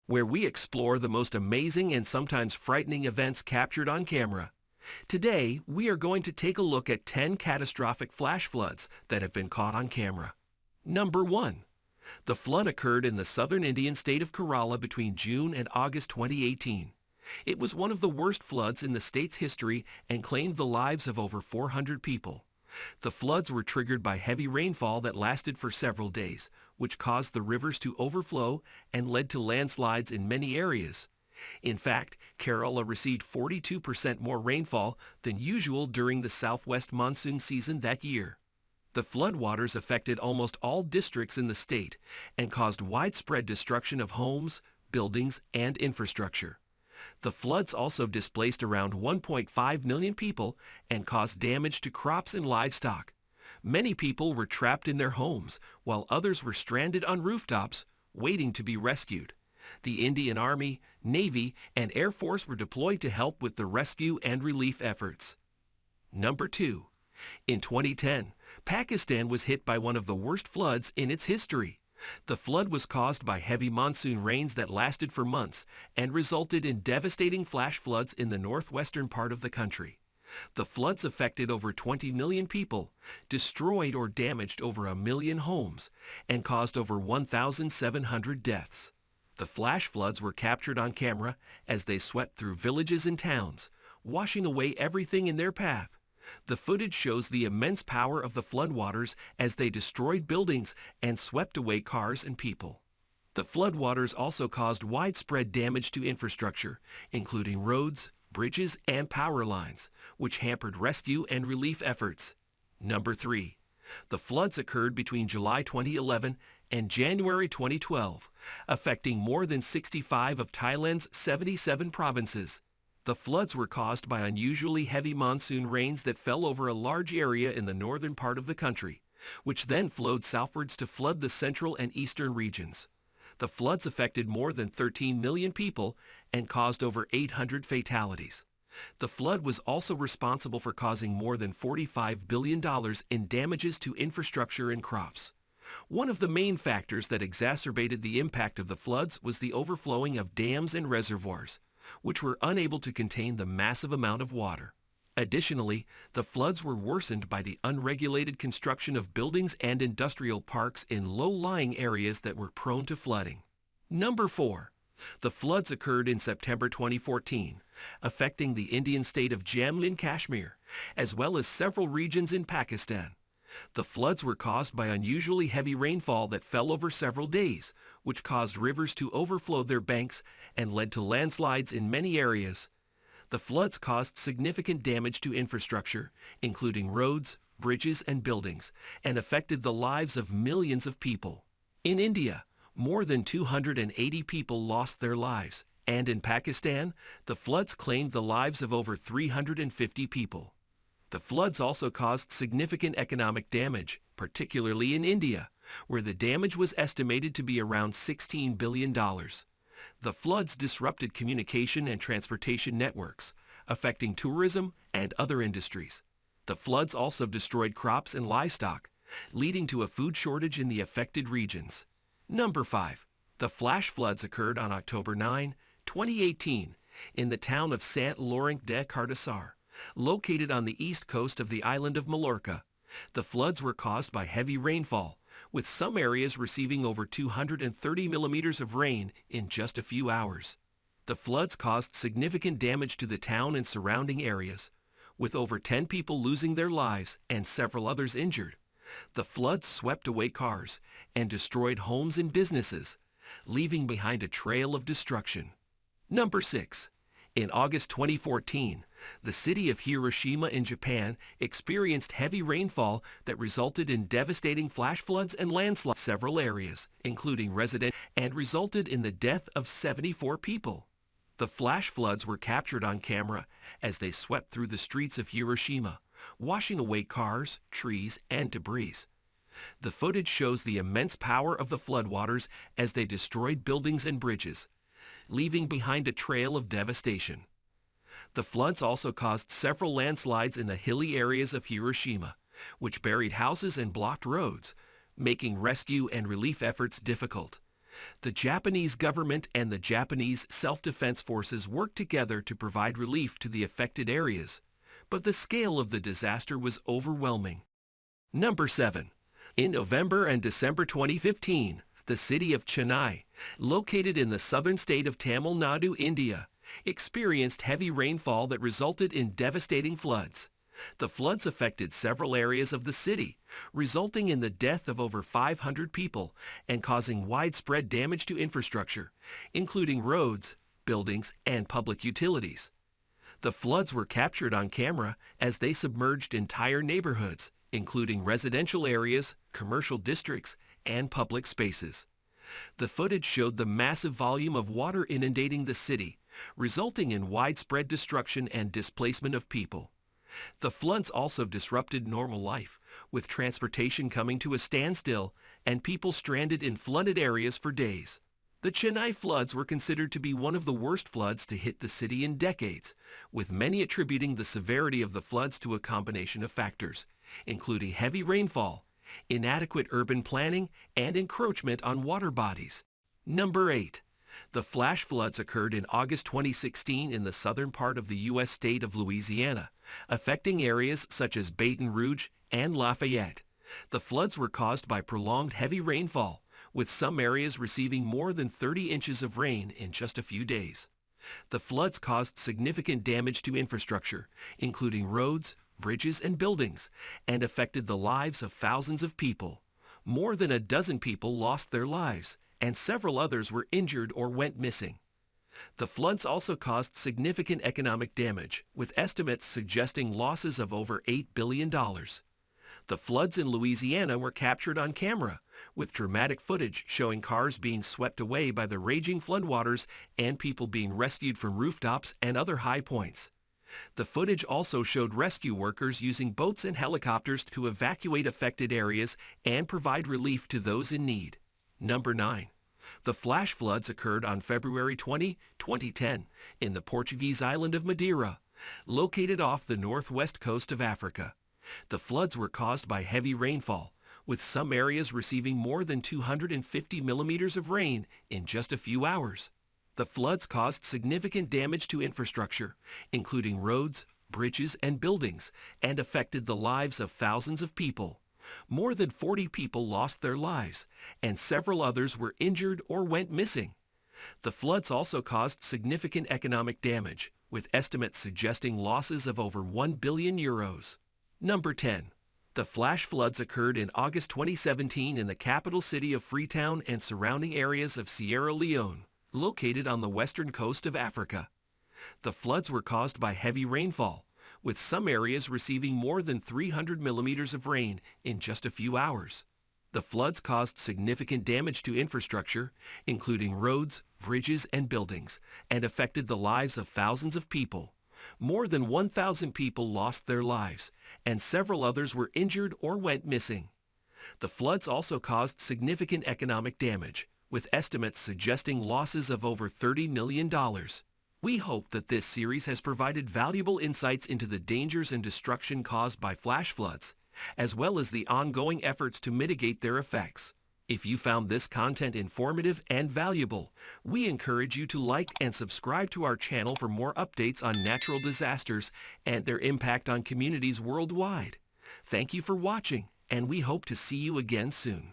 where we explore the most amazing and sometimes frightening events captured on camera. Today, we are going to take a look at 10 catastrophic flash floods that have been caught on camera. Number 1. The flood occurred in the southern Indian state of Kerala between June and August 2018. It was one of the worst floods in the state's history and claimed the lives of over 400 people. The floods were triggered by heavy rainfall that lasted for several days, which caused the rivers to overflow and led to landslides in many areas. In fact, Kerala received 42% more rainfall than usual during the southwest monsoon season that year. The floodwaters affected almost all districts in the state and caused widespread destruction of homes, buildings, and infrastructure. The floods also displaced around 1.5 million people and caused damage to crops and livestock. Many people were trapped in their homes, while others were stranded on rooftops, waiting to be rescued. The Indian Army, Navy, and Air Force were deployed to help with the rescue and relief efforts. Number 2. In 2010, Pakistan was hit by one of the worst floods in its history. The flood was caused by heavy monsoon rains that lasted for months and resulted in devastating flash floods in the northwestern part of the country. The floods affected over 20 million people, destroyed or damaged over 1 million homes, and caused over 1,700 deaths. The flash floods were captured on camera as they swept through villages and towns, washing away everything in their path. The footage shows the immense power of the floodwaters as they destroyed buildings and swept away cars and people. The floodwaters also caused widespread damage to infrastructure, including roads, bridges, and power lines, which hampered rescue and relief efforts. Number 3. The floods occurred between July 2011 and January 2012, affecting more than 65 of Thailand's 77 provinces. The floods were caused by unusually heavy monsoon rains that fell over a large area in the northern part of the country, which then flowed southwards to flood the central and eastern regions. The floods affected more than 13 million people and caused over 800 fatalities. The flood was also responsible for causing more than $45 billion in damages to infrastructure and crops. One of the main factors that exacerbated the impact of the floods was the overflowing of dams and reservoirs, which were unable to contain the massive amount of water. Additionally, the floods were worsened by the unregulated construction of buildings and industrial parks in low-lying areas that were prone to flooding. Number 4. The floods occurred in September 2014, affecting the Indian state of Jammu and Kashmir, as well as several regions in Pakistan. The floods were caused by unusually heavy rainfall that fell over several days, which caused rivers to overflow their banks and led to landslides in many areas. The floods caused significant damage to infrastructure, including roads, bridges, and buildings, and affected the lives of millions of people. In India, more than 280 people lost their lives, and in Pakistan, the floods claimed the lives of over 350 people. The floods also caused significant economic damage, particularly in India, where the damage was estimated to be around $16 billion. The floods disrupted communication and transportation networks, affecting tourism and other industries. The floods also destroyed crops and livestock, leading to a food shortage in the affected regions. Number 5. The flash floods occurred on October 9, 2018, in the town of Sant Laurent de Cardassar, located on the east coast of the island of Mallorca. The floods were caused by heavy rainfall, with some areas receiving over 230 millimeters of rain in just a few hours. The floods caused significant damage to the town and surrounding areas, with over 10 people losing their lives and several others injured. The floods swept away cars and destroyed homes and businesses, leaving behind a trail of destruction. Number 6. In August 2014, the city of Hiroshima in Japan experienced heavy rainfall that resulted in devastating flash floods and landslides in several areas, including residential, and resulted in the death of 74 people. The flash floods were captured on camera as they swept through the streets of Hiroshima, washing away cars, trees, and debris. The footage shows the immense power of the floodwaters as they destroyed buildings and bridges, leaving behind a trail of devastation. The floods also caused several landslides in the hilly areas of Hiroshima, which buried houses and blocked roads, making rescue and relief efforts difficult. The Japanese government and the Japanese self-defense forces worked together to provide relief to the affected areas, but the scale of the disaster was overwhelming. Number 7. In November and December 2015, the city of Chennai, located in the southern state of Tamil Nadu, India, experienced heavy rainfall that resulted in devastating floods. The floods affected several areas of the city, resulting in the death of over 500 people and causing widespread damage to infrastructure, including roads, buildings, and public utilities. The floods were captured on camera as they submerged entire neighborhoods, including residential areas, commercial districts, and public spaces. The footage showed the massive volume of water inundating the city, resulting in widespread destruction and displacement of people. The floods also disrupted normal life, with transportation coming to a standstill and people stranded in flooded areas for days. The Chennai floods were considered to be one of the worst floods to hit the city in decades, with many attributing the severity of the floods to a combination of factors, including heavy rainfall, inadequate urban planning, and encroachment on water bodies. Number 8. The flash floods occurred in August 2016 in the southern part of the U.S. state of Louisiana, affecting areas such as Baton Rouge and Lafayette. The floods were caused by prolonged heavy rainfall, with some areas receiving more than 30 inches of rain in just a few days. The floods caused significant damage to infrastructure, including roads, bridges, and buildings, and affected the lives of thousands of people. More than a dozen people lost their lives, and several others were injured or went missing. The floods also caused significant economic damage, with estimates suggesting losses of over $8 billion. The floods in Louisiana were captured on camera, with dramatic footage showing cars being swept away by the raging floodwaters and people being rescued from rooftops and other high points. The footage also showed rescue workers using boats and helicopters to evacuate affected areas and provide relief to those in need. Number 9. The flash floods occurred on February 20, 2010, in the Portuguese island of Madeira, located off the northwest coast of Africa. The floods were caused by heavy rainfall, with some areas receiving more than 250 millimeters of rain in just a few hours. The floods caused significant damage to infrastructure, including roads, bridges, and buildings, and affected the lives of thousands of people. More than 40 people lost their lives, and several others were injured or went missing. The floods also caused significant economic damage, with estimates suggesting losses of over €1 billion. Number 10. The flash floods occurred in August 2017 in the capital city of Freetown and surrounding areas of Sierra Leone, located on the western coast of Africa. The floods were caused by heavy rainfall, with some areas receiving more than 300 millimeters of rain in just a few hours. The floods caused significant damage to infrastructure, including roads, bridges, and buildings, and affected the lives of thousands of people. More than 1,000 people lost their lives, and several others were injured or went missing. The floods also caused significant economic damage, with estimates suggesting losses of over $30 million. We hope that this series has provided valuable insights into the dangers and destruction caused by flash floods, as well as the ongoing efforts to mitigate their effects. If you found this content informative and valuable, we encourage you to like and subscribe to our channel for more updates on natural disasters and their impact on communities worldwide. Thank you for watching, and we hope to see you again soon.